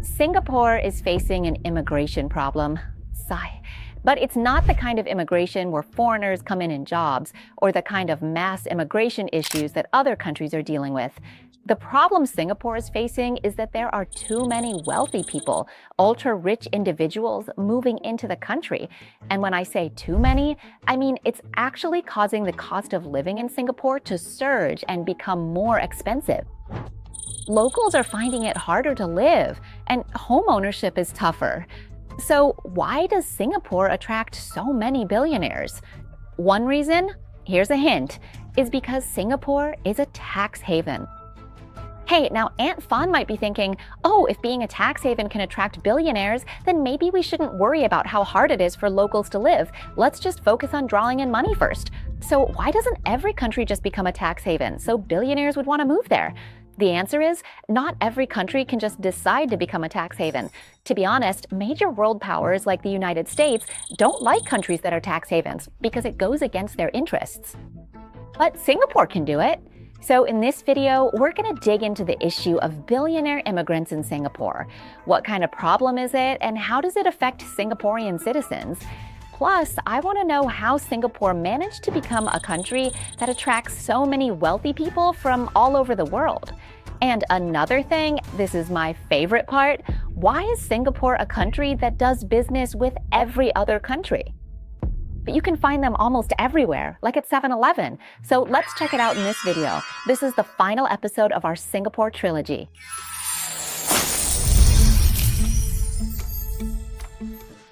Singapore is facing an immigration problem. Sigh. But it's not the kind of immigration where foreigners come in jobs or the kind of mass immigration issues that other countries are dealing with. The problem Singapore is facing is that there are too many wealthy people, ultra-rich individuals moving into the country. And when I say too many, I mean it's actually causing the cost of living in Singapore to surge and become more expensive. Locals are finding it harder to live, and home ownership is tougher. So why does Singapore attract so many billionaires? One reason, here's a hint, is because Singapore is a tax haven. Hey, now Aunt Fawn might be thinking, oh, if being a tax haven can attract billionaires, then maybe we shouldn't worry about how hard it is for locals to live. Let's just focus on drawing in money first. So why doesn't every country just become a tax haven so billionaires would want to move there? The answer is, not every country can just decide to become a tax haven. To be honest, major world powers like the United States don't like countries that are tax havens because it goes against their interests. But Singapore can do it. So in this video, we're going to dig into the issue of billionaire immigrants in Singapore. What kind of problem is it, and how does it affect Singaporean citizens? Plus, I want to know how Singapore managed to become a country that attracts so many wealthy people from all over the world. And another thing, this is my favorite part, why is Singapore a country that does business with every other country? But you can find them almost everywhere, like at 7-Eleven. So let's check it out in this video. This is the final episode of our Singapore trilogy.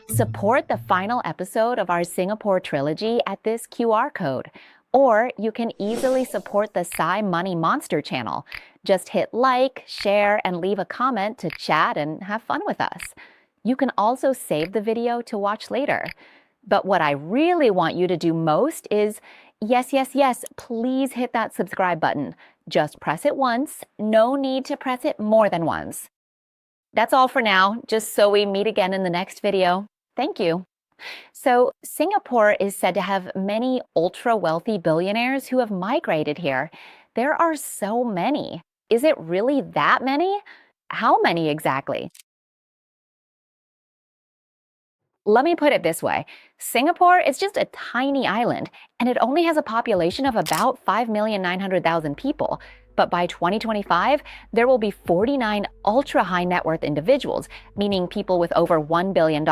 Support the final episode of our Singapore trilogy at this QR code. Or you can easily support the Psy Money Monster channel. Just hit like, share, and leave a comment to chat and have fun with us. You can also save the video to watch later. But what I really want you to do most is, yes, please hit that subscribe button. Just press it once. No need to press it more than once. That's all for now, just so we meet again in the next video. Thank you. So Singapore is said to have many ultra-wealthy billionaires who have migrated here. There are so many. Is it really that many? How many exactly? Let me put it this way. Singapore is just a tiny island, and it only has a population of about 5,900,000 people. But by 2025, there will be 49 ultra-high net worth individuals, meaning people with over $1 billion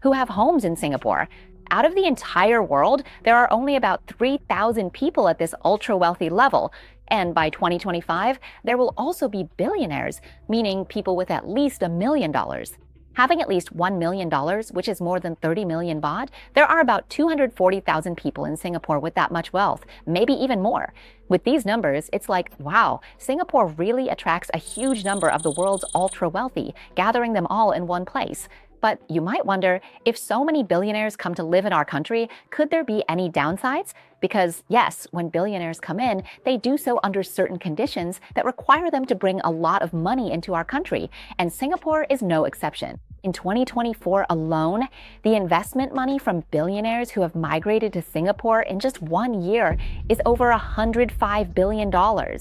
who have homes in Singapore. Out of the entire world, there are only about 3,000 people at this ultra-wealthy level. And by 2025, there will also be billionaires, meaning people with at least $1 million. Having at least $1 million, which is more than 30 million baht, there are about 240,000 people in Singapore with that much wealth, maybe even more. With these numbers, it's like, wow, Singapore really attracts a huge number of the world's ultra-wealthy, gathering them all in one place. But you might wonder, if so many billionaires come to live in our country, could there be any downsides? Because yes, when billionaires come in, they do so under certain conditions that require them to bring a lot of money into our country, and Singapore is no exception. In 2024 alone, the investment money from billionaires who have migrated to Singapore in just 1 year is over $105 billion.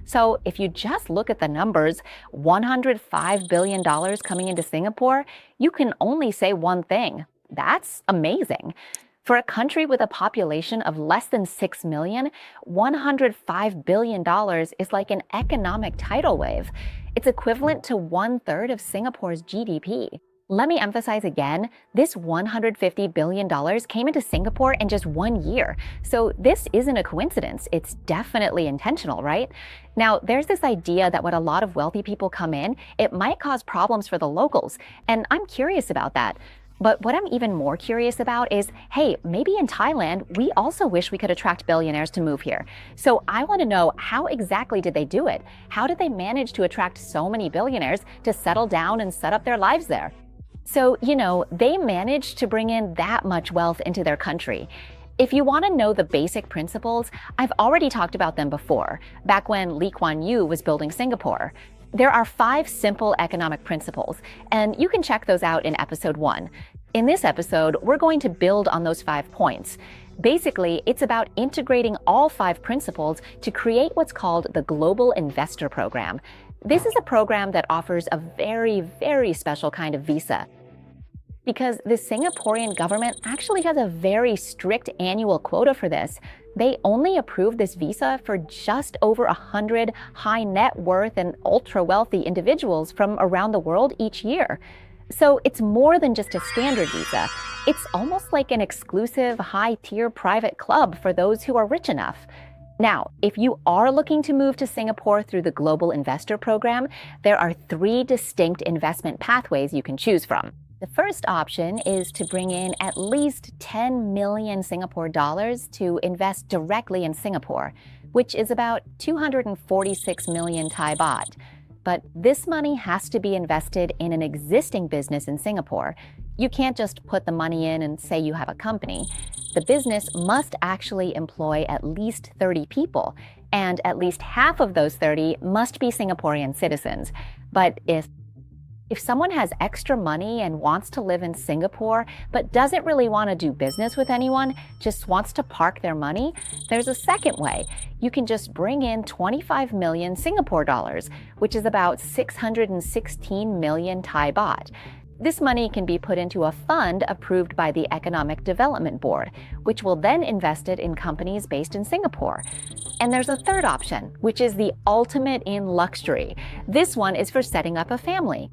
So if you just look at the numbers, $105 billion coming into Singapore, you can only say one thing. That's amazing. For a country with a population of less than 6 million, $105 billion is like an economic tidal wave. It's equivalent to 1/3 of Singapore's GDP. Let me emphasize again, this $150 billion came into Singapore in just 1 year. So this isn't a coincidence. It's definitely intentional, right? Now, there's this idea that when a lot of wealthy people come in, it might cause problems for the locals. And I'm curious about that. But what I'm even more curious about is, hey, maybe in Thailand, we also wish we could attract billionaires to move here. So I want to know, how exactly did they do it? How did they manage to attract so many billionaires to settle down and set up their lives there? So, they managed to bring in that much wealth into their country. If you want to know the basic principles, I've already talked about them before, back when Lee Kuan Yew was building Singapore. There are 5 simple economic principles, and you can check those out in episode 1. In this episode, we're going to build on those 5 points. Basically, it's about integrating all 5 principles to create what's called the Global Investor Program. This is a program that offers a very, very special kind of visa because the Singaporean government actually has a very strict annual quota for this. They only approve this visa for just over 100 high net worth and ultra wealthy individuals from around the world each year. So it's more than just a standard visa. It's almost like an exclusive high-tier private club for those who are rich enough. Now, if you are looking to move to Singapore through the Global Investor Program, there are 3 distinct investment pathways you can choose from. The first option is to bring in at least 10 million Singapore dollars to invest directly in Singapore, which is about 246 million Thai baht. But this money has to be invested in an existing business in Singapore. You can't just put the money in and say you have a company. The business must actually employ at least 30 people, and at least half of those 30 must be Singaporean citizens. But if someone has extra money and wants to live in Singapore but doesn't really want to do business with anyone, just wants to park their money, there's a second way. You can just bring in 25 million Singapore dollars, which is about 616 million Thai baht. This money can be put into a fund approved by the Economic Development Board, which will then invest it in companies based in Singapore. And there's a third option, which is the ultimate in luxury. This one is for setting up a family.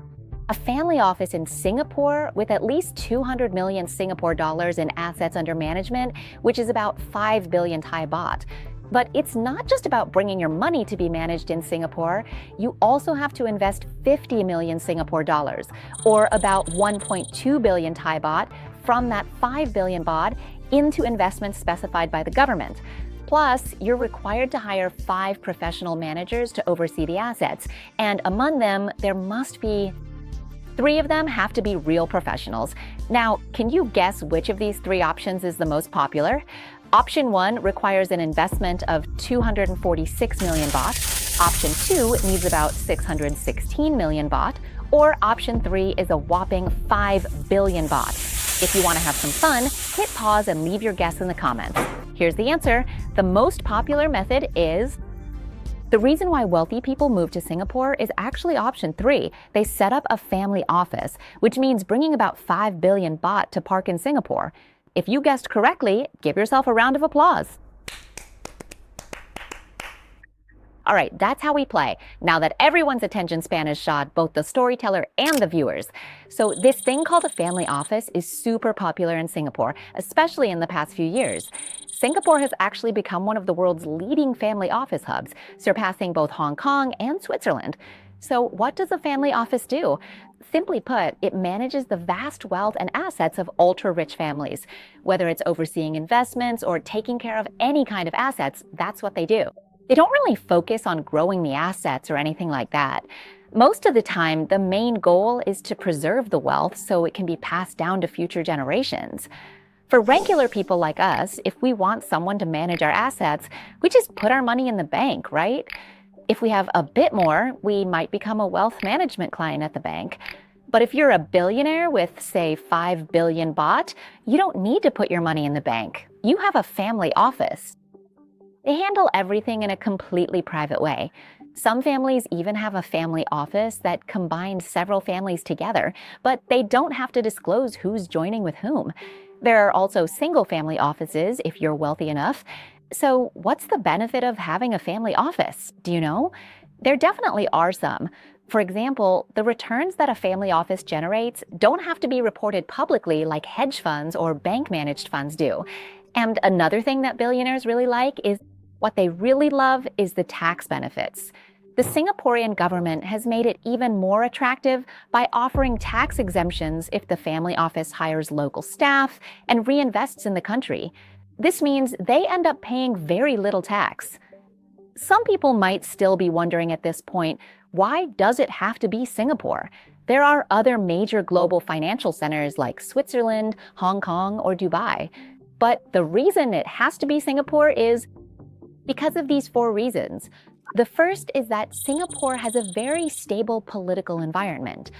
A family office in Singapore with at least 200 million Singapore dollars in assets under management, which is about 5 billion Thai baht. But it's not just about bringing your money to be managed in Singapore. You also have to invest 50 million Singapore dollars, or about 1.2 billion Thai baht, from that 5 billion baht into investments specified by the government. Plus, you're required to hire 5 professional managers to oversee the assets, and among them, there must be 3 of them have to be real professionals. Now, can you guess which of these 3 options is the most popular? Option 1 requires an investment of 246 million baht. Option 2 needs about 616 million baht. Or option 3 is a whopping 5 billion baht. If you want to have some fun, hit pause and leave your guess in the comments. Here's the answer. The most popular method is the reason why wealthy people move to Singapore is actually option 3. They set up a family office, which means bringing about 5 billion baht to park in Singapore. If you guessed correctly, give yourself a round of applause. All right, that's how we play. Now that everyone's attention span is shot, both the storyteller and the viewers. So this thing called a family office is super popular in Singapore, especially in the past few years. Singapore has actually become one of the world's leading family office hubs, surpassing both Hong Kong and Switzerland. So what does a family office do? Simply put, it manages the vast wealth and assets of ultra-rich families. Whether it's overseeing investments or taking care of any kind of assets, that's what they do. They don't really focus on growing the assets or anything like that. Most of the time, the main goal is to preserve the wealth so it can be passed down to future generations. For regular people like us, if we want someone to manage our assets, we just put our money in the bank, right? If we have a bit more, we might become a wealth management client at the bank. But if you're a billionaire with, say, 5 billion baht, you don't need to put your money in the bank. You have a family office. They handle everything in a completely private way. Some families even have a family office that combines several families together, but they don't have to disclose who's joining with whom. There are also single-family offices if you're wealthy enough. So what's the benefit of having a family office? Do you know? There definitely are some. For example, the returns that a family office generates don't have to be reported publicly like hedge funds or bank-managed funds do. And another thing that billionaires really like is what they really love is the tax benefits. The Singaporean government has made it even more attractive by offering tax exemptions if the family office hires local staff and reinvests in the country. This means they end up paying very little tax. Some people might still be wondering at this point, why does it have to be Singapore? There are other major global financial centers like Switzerland, Hong Kong, or Dubai. But the reason it has to be Singapore is because of these 4 reasons. The first is that Singapore has a very stable political environment.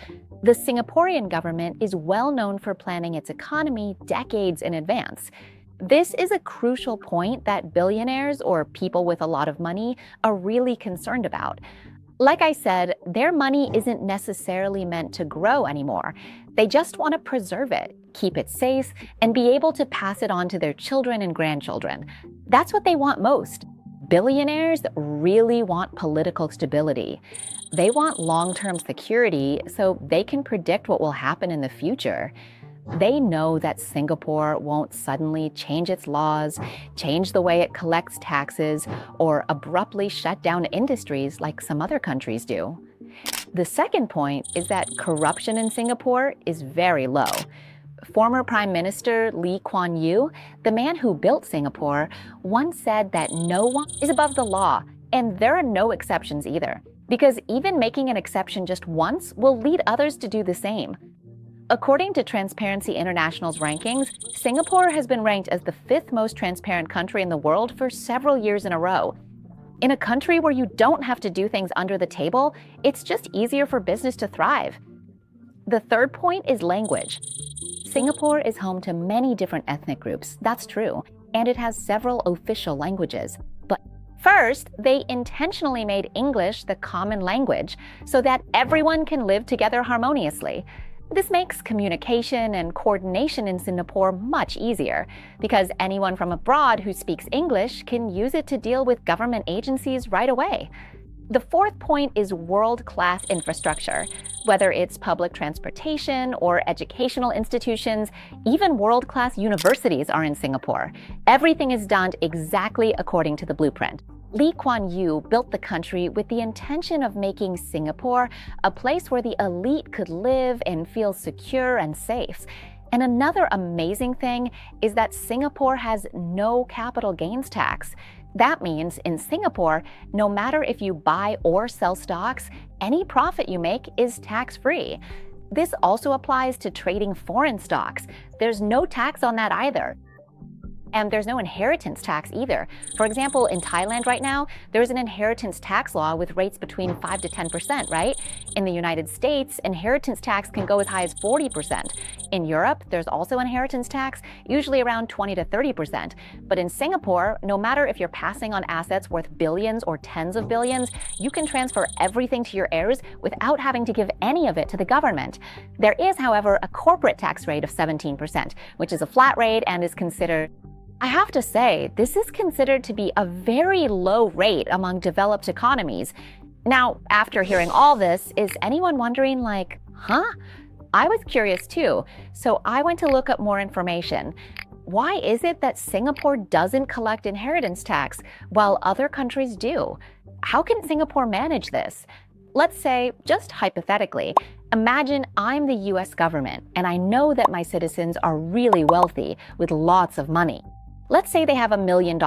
The Singaporean government is well known for planning its economy decades in advance. This is a crucial point that billionaires or people with a lot of money are really concerned about. Like I said, their money isn't necessarily meant to grow anymore. They just want to preserve it, keep it safe, and be able to pass it on to their children and grandchildren. That's what they want most. Billionaires really want political stability. They want long-term security so they can predict what will happen in the future. They know that Singapore won't suddenly change its laws, change the way it collects taxes, or abruptly shut down industries like some other countries do. The second point is that corruption in Singapore is very low. Former Prime Minister Lee Kuan Yew, the man who built Singapore, once said that no one is above the law, and there are no exceptions either, because even making an exception just once will lead others to do the same. According to Transparency International's rankings, Singapore has been ranked as the 5th most transparent country in the world for several years in a row. In a country where you don't have to do things under the table, it's just easier for business to thrive. The third point is language. Singapore is home to many different ethnic groups, that's true, and it has several official languages. But first, they intentionally made English the common language so that everyone can live together harmoniously. This makes communication and coordination in Singapore much easier because anyone from abroad who speaks English can use it to deal with government agencies right away. The fourth point is world-class infrastructure. Whether it's public transportation or educational institutions, even world-class universities are in Singapore. Everything is done exactly according to the blueprint. Lee Kuan Yew built the country with the intention of making Singapore a place where the elite could live and feel secure and safe. And another amazing thing is that Singapore has no capital gains tax. That means in Singapore, no matter if you buy or sell stocks, any profit you make is tax-free. This also applies to trading foreign stocks. There's no tax on that either. And there's no inheritance tax either. For example, in Thailand right now, there's an inheritance tax law with rates between 5 to 10%, right? In the United States, inheritance tax can go as high as 40%. In Europe, there's also inheritance tax, usually around 20 to 30%. But in Singapore, no matter if you're passing on assets worth billions or tens of billions, you can transfer everything to your heirs without having to give any of it to the government. There is, however, a corporate tax rate of 17%, which is a flat rate and is considered I have to say, this is considered to be a very low rate among developed economies. Now, after hearing all this, is anyone wondering like, I was curious too, so I went to look up more information. Why is it that Singapore doesn't collect inheritance tax while other countries do? How can Singapore manage this? Let's say, just hypothetically, imagine I'm the US government and I know that my citizens are really wealthy with lots of money. Let's say they have $1 million.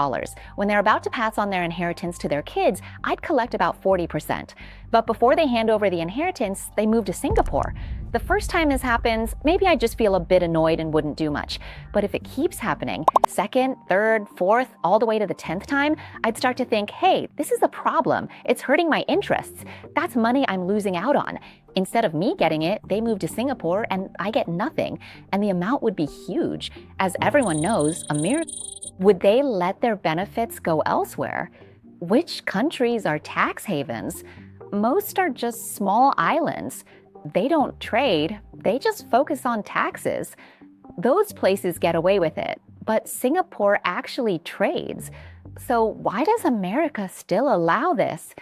When they're about to pass on their inheritance to their kids, I'd collect about 40%. But before they hand over the inheritance, they move to Singapore. The first time this happens, maybe I'd just feel a bit annoyed and wouldn't do much. But if it keeps happening, second, third, fourth, all the way to the 10th time, I'd start to think, hey, this is a problem. It's hurting my interests. That's money I'm losing out on. Instead of me getting it, they move to Singapore and I get nothing. And the amount would be huge. As everyone knows, would they let their benefits go elsewhere? Which countries are tax havens? Most are just small islands. They don't trade, they just focus on taxes. Those places get away with it, but Singapore actually trades. So why does America still allow this?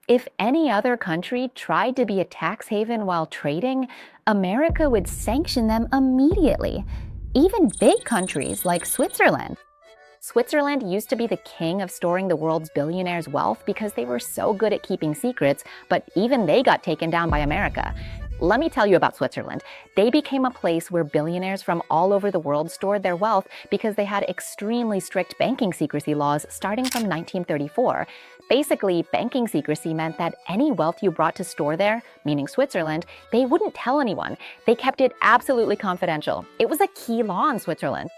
If any other country tried to be a tax haven while trading, America would sanction them immediately. Even big countries like Switzerland. Switzerland used to be the king of storing the world's billionaires' wealth because they were so good at keeping secrets, but even they got taken down by America. Let me tell you about Switzerland. They became a place where billionaires from all over the world stored their wealth because they had extremely strict banking secrecy laws starting from 1934. Basically, banking secrecy meant that any wealth you brought to store there, meaning Switzerland, they wouldn't tell anyone. They kept it absolutely confidential. It was a key law in Switzerland.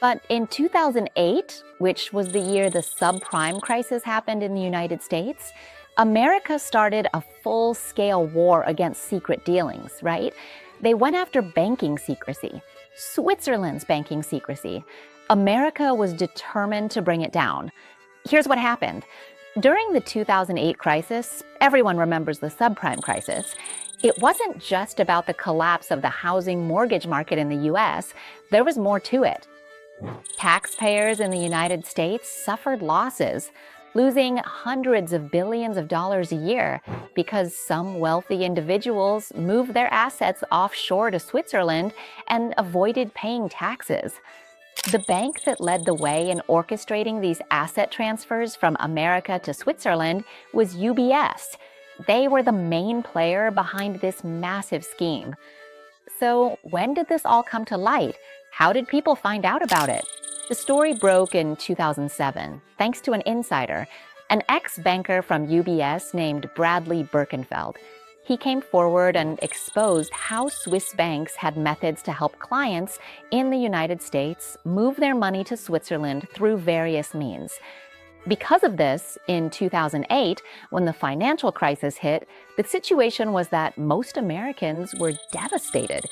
But in 2008, which was the year the subprime crisis happened in the United States, America started a full-scale war against secret dealings, right? They went after banking secrecy, Switzerland's banking secrecy. America was determined to bring it down. Here's what happened. During the 2008 crisis, everyone remembers the subprime crisis. It wasn't just about the collapse of the housing mortgage market in the US, there was more to it. Taxpayers in the United States suffered losses, losing hundreds of billions of dollars a year because some wealthy individuals moved their assets offshore to Switzerland and avoided paying taxes. The bank that led the way in orchestrating these asset transfers from America to Switzerland was UBS. They were the main player behind this massive scheme. So when did this all come to light? How did people find out about it? The story broke in 2007, thanks to an insider, an ex-banker from UBS named Bradley Birkenfeld. He came forward and exposed how Swiss banks had methods to help clients in the United States move their money to Switzerland through various means. Because of this, in 2008, when the financial crisis hit, the situation was that most Americans were devastated.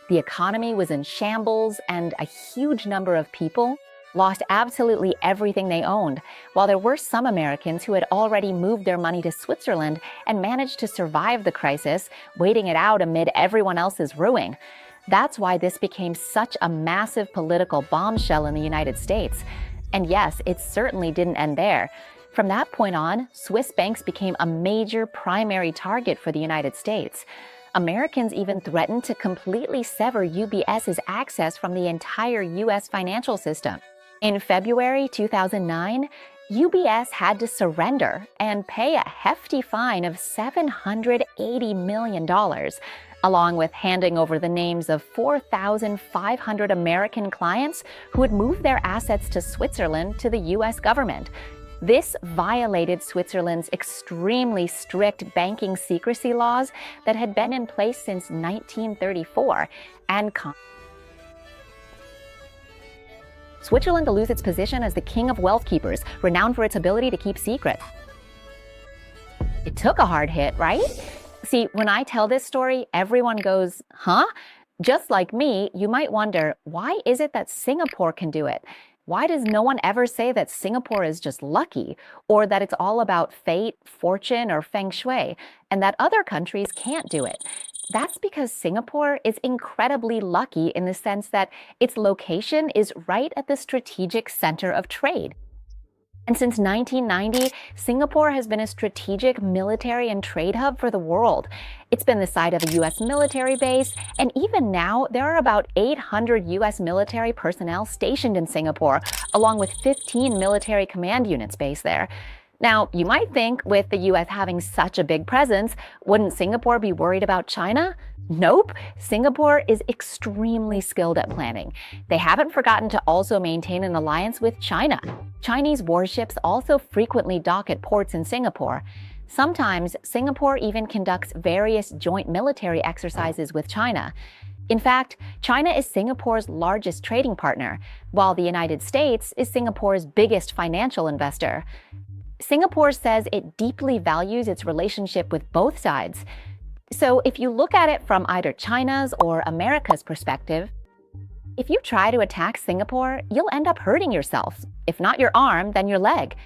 The economy was in shambles, and a huge number of people lost absolutely everything they owned, while there were some Americans who had already moved their money to Switzerland and managed to survive the crisis, waiting it out amid everyone else's ruin. That's why this became such a massive political bombshell in the United States. And yes, it certainly didn't end there. From that point on, Swiss banks became a major primary target for the United States. Americans even threatened to completely sever UBS's access from the entire US financial system. In February 2009, UBS had to surrender and pay a hefty fine of $780 million, along with handing over the names of 4,500 American clients who had moved their assets to Switzerland to the US government. This violated Switzerland's extremely strict banking secrecy laws that had been in place since 1934 and Switzerland to lose its position as the king of wealth keepers, renowned for its ability to keep secrets. It took a hard hit, right? See, when I tell this story, everyone goes, huh? Just like me, you might wonder, why is it that Singapore can do it? Why does no one ever say that Singapore is just lucky, or that it's all about fate, fortune, or feng shui, and that other countries can't do it? That's because Singapore is incredibly lucky in the sense that its location is right at the strategic center of trade. And since 1990, Singapore has been a strategic military and trade hub for the world. It's been the site of a US military base, and even now, there are about 800 US military personnel stationed in Singapore, along with 15 military command units based there. Now, you might think with the US having such a big presence, wouldn't Singapore be worried about China? Nope. Singapore is extremely skilled at planning. They haven't forgotten to also maintain an alliance with China. Chinese warships also frequently dock at ports in Singapore. Sometimes, Singapore even conducts various joint military exercises with China. In fact, China is Singapore's largest trading partner, while the United States is Singapore's biggest financial investor. Singapore says it deeply values its relationship with both sides. So if you look at it from either China's or America's perspective, if you try to attack Singapore, you'll end up hurting yourself. If not your arm, then your leg.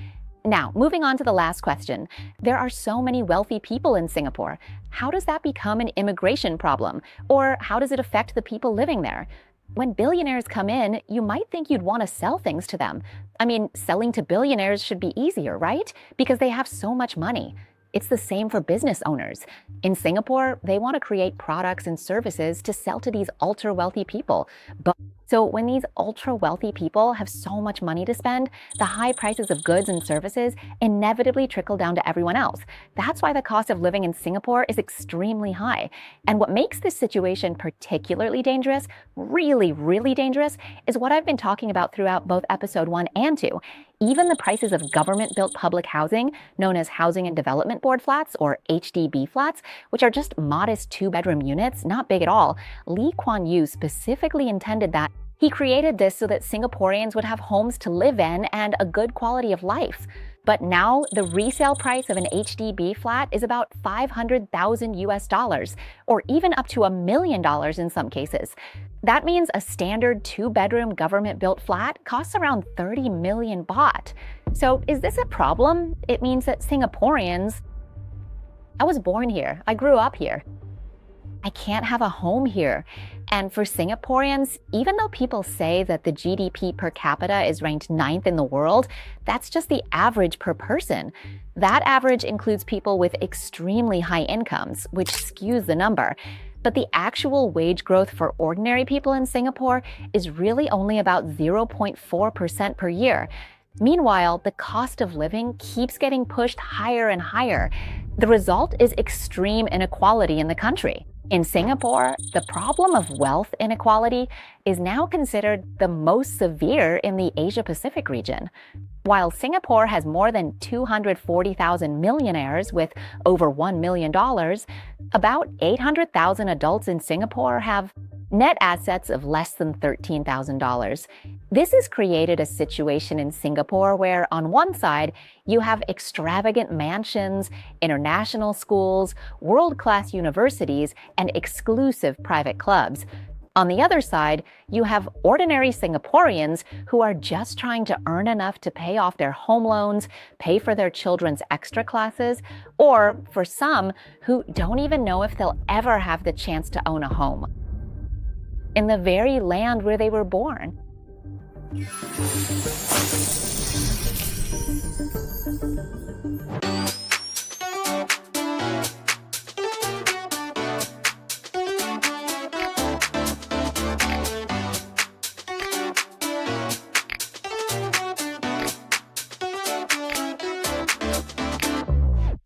Now, moving on to the last question. There are so many wealthy people in Singapore. How does that become an immigration problem? Or how does it affect the people living there? When billionaires come in, you might think you'd want to sell things to them. I mean, selling to billionaires should be easier, right? Because they have so much money. It's the same for business owners. In Singapore, they want to create products and services to sell to these ultra-wealthy people. So when these ultra-wealthy people have so much money to spend, the high prices of goods and services inevitably trickle down to everyone else. That's why the cost of living in Singapore is extremely high. And what makes this situation particularly dangerous, really, really dangerous, is what I've been talking about throughout both episode 1 and 2. Even the prices of government-built public housing, known as Housing and Development Board flats, or HDB flats, which are just modest 2-bedroom units, not big at all. Lee Kuan Yew specifically intended that. He created this so that Singaporeans would have homes to live in and a good quality of life. But now, the resale price of an HDB flat is about $500,000, or even up to $1 million in some cases. That means a standard 2-bedroom government-built flat costs around 30 million baht. So is this a problem? It means that Singaporeans, I was born here, I grew up here, I can't have a home here. And for Singaporeans, even though people say that the GDP per capita is ranked 9th in the world, that's just the average per person. That average includes people with extremely high incomes, which skews the number. But the actual wage growth for ordinary people in Singapore is really only about 0.4% per year. Meanwhile, the cost of living keeps getting pushed higher and higher. The result is extreme inequality in the country. In Singapore, the problem of wealth inequality is now considered the most severe in the Asia-Pacific region. While Singapore has more than 240,000 millionaires with over $1 million, about 800,000 adults in Singapore have net assets of less than $13,000. This has created a situation in Singapore where, on one side, you have extravagant mansions, international schools, world-class universities, and exclusive private clubs. On the other side, you have ordinary Singaporeans who are just trying to earn enough to pay off their home loans, pay for their children's extra classes, or, for some, who don't even know if they'll ever have the chance to own a home in the very land where they were born.